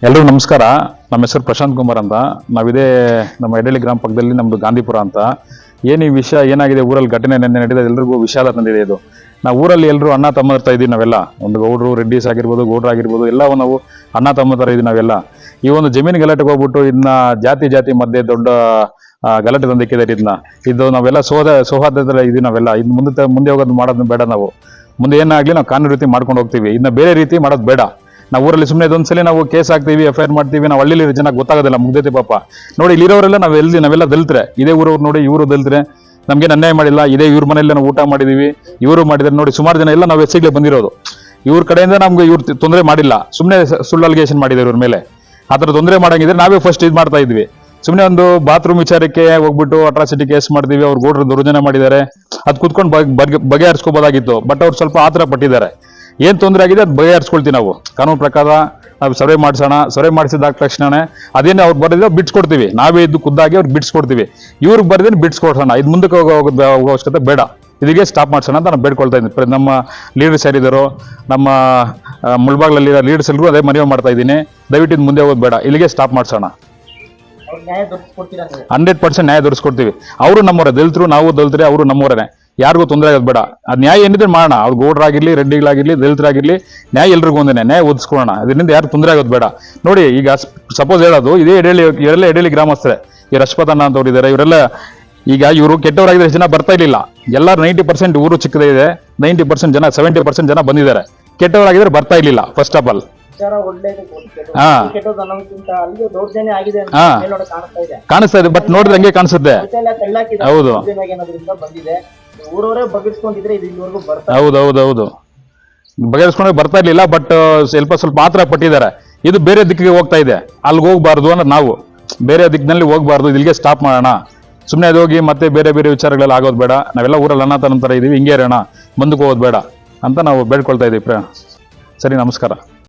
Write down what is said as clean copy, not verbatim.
ಎಲ್ರಿಗೂ ನಮಸ್ಕಾರ. ನಮ್ಮ ಹೆಸರು ಪ್ರಶಾಂತ್ ಕುಮಾರ್ ಅಂತ. ನಾವಿದೇ ನಮ್ಮ ಎಡಳ್ಳಿ ಗ್ರಾಮ ಪಕ್ಕದಲ್ಲಿ ನಮ್ದು ಗಾಂಧಿಪುರ ಅಂತ. ಏನು ಈ ವಿಷಯ ಏನಾಗಿದೆ ಊರಲ್ಲಿ ಘಟನೆ ನೆನ್ನೆ ನಡೆದ ಎಲ್ರಿಗೂ ವಿಷಾದ ತಂದಿದೆ ಇದು. ನಾವು ಊರಲ್ಲಿ ಎಲ್ಲರೂ ಅಣ್ಣ ತಮ್ಮ ಥರ ಇದೀವಿ ನಾವೆಲ್ಲ. ಒಂದು ಗೌಡ್ರು ರೆಡ್ಡಿಸ್ ಆಗಿರ್ಬೋದು, ಗೌಡ್ರು ಆಗಿರ್ಬೋದು, ಎಲ್ಲ ನಾವು ಅಣ್ಣ ತಮ್ಮ ಥರ ಇದೀವಿ ನಾವೆಲ್ಲ. ಈ ಒಂದು ಜಮೀನು ಗಲಾಟೆಗೆ ಹೋಗ್ಬಿಟ್ಟು ಇದನ್ನ ಜಾತಿ ಮಧ್ಯೆ ದೊಡ್ಡ ಗಲಾಟೆ ತಂದಿಕ್ಕಿದ್ದಾರೆ. ಇದು ನಾವೆಲ್ಲ ಸೌಹಾರ್ದದಲ್ಲಿ ಇದೀವಿ ನಾವೆಲ್ಲ. ಇದು ಮುಂದೆ ಹೋಗೋದು ಮಾಡೋದು ಬೇಡ. ನಾವು ಮುಂದೆ ಏನಾಗ್ಲಿ ನಾವು ಕಾನೂನು ರೀತಿ ಮಾಡ್ಕೊಂಡು ಹೋಗ್ತೀವಿ. ಇದನ್ನ ಬೇರೆ ರೀತಿ ಮಾಡೋದು ಬೇಡ. ನಾವು ಊರಲ್ಲಿ ಸುಮ್ಮನೆ ಇದೊಂದ್ಸಲಿ ನಾವು ಕೇಸ್ ಹಾಕ್ತೀವಿ, FIR ಮಾಡ್ತೀವಿ. ನಾವು ಹಳ್ಳಿಲಿ ಜನ ಗೊತ್ತಾಗೋದಿಲ್ಲ, ಮುಗ್ದೈತಿ ಪಾಪ. ನೋಡಿ ಇಲ್ಲಿರೋರೆಲ್ಲ ನಾವೆಲ್ಲ ದಲಿತರೆ, ಇದೇ ಊರವ್ರು ನೋಡಿ, ಇವರು ದಲಿತರೆ, ನಮ್ಗೆ ಅನ್ಯಾಯ ಮಾಡಿಲ್ಲ. ಇದೇ ಇವ್ರ ಮನೆಯಲ್ಲೇ ನಾವು ಊಟ ಮಾಡಿದೀವಿ, ಇವರು ಮಾಡಿದ್ರೆ ನೋಡಿ. ಸುಮಾರು ಜನ ಎಲ್ಲ ನಾವು ಎಸ್ಸಿಗೆ ಬಂದಿರೋದು. ಇವ್ರ ಕಡೆಯಿಂದ ನಮ್ಗೆ ಇವ್ರು ತೊಂದರೆ ಮಾಡಿಲ್ಲ, ಸುಮ್ಮನೆ ಸುಳ್ಳು ಅಲಿಗೇಷನ್ ಮಾಡಿದ್ರು ಇವ್ರ ಮೇಲೆ. ಆ ಥರ ತೊಂದರೆ ಮಾಡಂಗಿದ್ರೆ ನಾವೇ ಫಸ್ಟ್ ಇದು ಮಾಡ್ತಾ ಇದ್ವಿ. ಸುಮ್ಮನೆ ಒಂದು ಬಾತ್ರೂಮ್ ವಿಚಾರಕ್ಕೆ ಹೋಗ್ಬಿಟ್ಟು ಅಟ್ರಾಸಿಟಿ ಕೇಸ್ ಮಾಡ್ತೀವಿ. ಅವ್ರು ಗೋಡ್ರು ದೌರ್ಜನ್ಯ ಮಾಡಿದ್ದಾರೆ, ಅದು ಕುತ್ಕೊಂಡು ಬಗೆಹರಿಸ್ಕೋಬೋದಾಗಿತ್ತು. ಬಟ್ ಅವ್ರು ಸ್ವಲ್ಪ ಆತರ ಪಟ್ಟಿದ್ದಾರೆ. ಏನ್ ತೊಂದರೆ ಆಗಿದೆ ಅದು ಬಗೆಹರಿಸ್ಕೊಳ್ತೀವಿ ನಾವು. ಕಾನೂನು ಪ್ರಕಾರ ನಾವು ಸರ್ವೆ ಮಾಡಿಸೋಣ. ಸರ್ವೆ ಮಾಡಿಸಿದಾಗ ತಕ್ಷಣ ಅದೇನೇ ಅವ್ರು ಬರೆದಿದ್ರೆ ಬಿಡ್ಸ್ಕೊಡ್ತೀವಿ. ನಾವೇ ಇದ್ದು ಖುದ್ದಾಗಿ ಅವ್ರಿಗೆ ಬಿಡ್ಸ್ಕೊಡ್ತೀವಿ. ಇವ್ರಿಗೆ ಬರೆದೇನು ಬಿಡ್ಸ್ಕೊಡ್ಸೋಣ. ಇದು ಮುಂದಕ್ಕೆ ಹೋಗೋ ಅವಶ್ಯಕತೆ ಬೇಡ. ಇದಕ್ಕೆ ಸ್ಟಾಪ್ ಮಾಡ್ಸೋಣ ಅಂತ ನಾನು ಬೇಡ್ಕೊಳ್ತಾ ಇದ್ದೀನಿ. ನಮ್ಮ ಲೀಡರ್ಸ್ ಯಾರಿದ್ದಾರೋ, ನಮ್ಮ ಮುಳ್ಬಾಗ್ಲಲ್ಲಿ ಲೀಡರ್ಸ್ ಎಲ್ಲರೂ ಅದೇ ಮನವಿ ಮಾಡ್ತಾ ಇದ್ದೀನಿ. ದಯವಿಟ್ಟು ಇದು ಮುಂದೆ ಹೋಗೋದು ಬೇಡ, ಇಲ್ಲಿಗೆ ಸ್ಟಾಪ್ ಮಾಡ್ಸೋಣ. 100% ನ್ಯಾಯ ದೊರಕಿಸ್ಕೊಡ್ತೀವಿ. ಅವರು ನಮ್ಮವರೇ, ದಲಿತರು ನಾವು ದಲಿತರೆ, ಅವರು ನಮ್ಮವರೇ. ಯಾರಿಗೂ ತೊಂದರೆ ಆಗೋದು ಬೇಡ. ಅದು ನ್ಯಾಯ ಏನಿದ್ರೆ ಮಾಡೋಣ. ಅವ್ರು ಗೌಡ್ರಾಗಿರ್ಲಿ, ರೆಡ್ಡಿಗಳಾಗಿರ್ಲಿ, ದಲಿತರಾಗಿರ್ಲಿ, ನ್ಯಾಯ ಎಲ್ರಿಗೂ ಒಂದೇ. ನ್ಯಾಯ ಒದಿಸ್ಕೊಳ್ಳೋಣ. ಅದರಿಂದ ಯಾರು ತೊಂದರೆ ಆಗೋದು ಬೇಡ. ನೋಡಿ ಈಗ ಸಪೋಸ್ ಹೇಳೋದು, ಇವರೆಲ್ಲ ಎಡಳ್ಳಿ ಗ್ರಾಮಸ್ಥರೇ. ಈ ರಶ್ಪತಣ್ಣ ಅಂತವ್ರು ಇದ್ದಾರೆ. ಇವರೆಲ್ಲ ಈಗ ಇವರು ಕೆಟ್ಟವರಾಗಿದ್ರೆ ಜನ ಬರ್ತಾ ಇರ್ಲಿಲ್ಲ. ಎಲ್ಲರೂ 90% ಊರು ಚಿಕ್ಕದೇ ಇದೆ. 90% ಜನ, 70% ಜನ ಬಂದಿದ್ದಾರೆ. ಕೆಟ್ಟವರಾಗಿದ್ರೆ ಬರ್ತಾ ಇರ್ಲಿಲ್ಲ ಫಸ್ಟ್ ಆಫ್ ಆಲ್. ಕಾಣಿಸ್ತಾ ಇದೆ, ಬಟ್ ನೋಡಿದ್ರೆ ಹಂಗೆ ಕಾಣಿಸುತ್ತೆ. ಹೌದು ಹೌದು ಬಗೆಹರಿಸ್ಕೊಂಡ್ರೆ ಬರ್ತಾ ಇರ್ಲಿಲ್ಲ. ಬಟ್ ಸ್ವಲ್ಪ ಆತರ ಪಟ್ಟಿದ್ದಾರೆ. ಇದು ಬೇರೆ ದಿಕ್ಕಿಗೆ ಹೋಗ್ತಾ ಇದೆ. ಅಲ್ಲಿಗೆ ಹೋಗ್ಬಾರ್ದು ಅನ್ನೋದು ನಾವು. ಬೇರೆ ದಿಕ್ಕಿನಲ್ಲಿ ಹೋಗ್ಬಾರ್ದು, ಇಲ್ಲಿಗೆ ಸ್ಟಾಪ್ ಮಾಡೋಣ. ಸುಮ್ಮನೆ ಅದು ಹೋಗಿ ಮತ್ತೆ ಬೇರೆ ವಿಚಾರಗಳೆಲ್ಲ ಆಗೋದು ಬೇಡ. ನಾವೆಲ್ಲ ಊರಲ್ಲಿ ಅಣ್ಣ ತನ್ನ ಥರ ಇದೀವಿ, ಹಿಂಗೆ ಇರೋಣ, ಮುಂದಕ್ಕೆ ಹೋಗೋದು ಬೇಡ ಅಂತ ನಾವು ಬೇಡ್ಕೊಳ್ತಾ ಇದೀವಿ. ಸರಿ, ನಮಸ್ಕಾರ.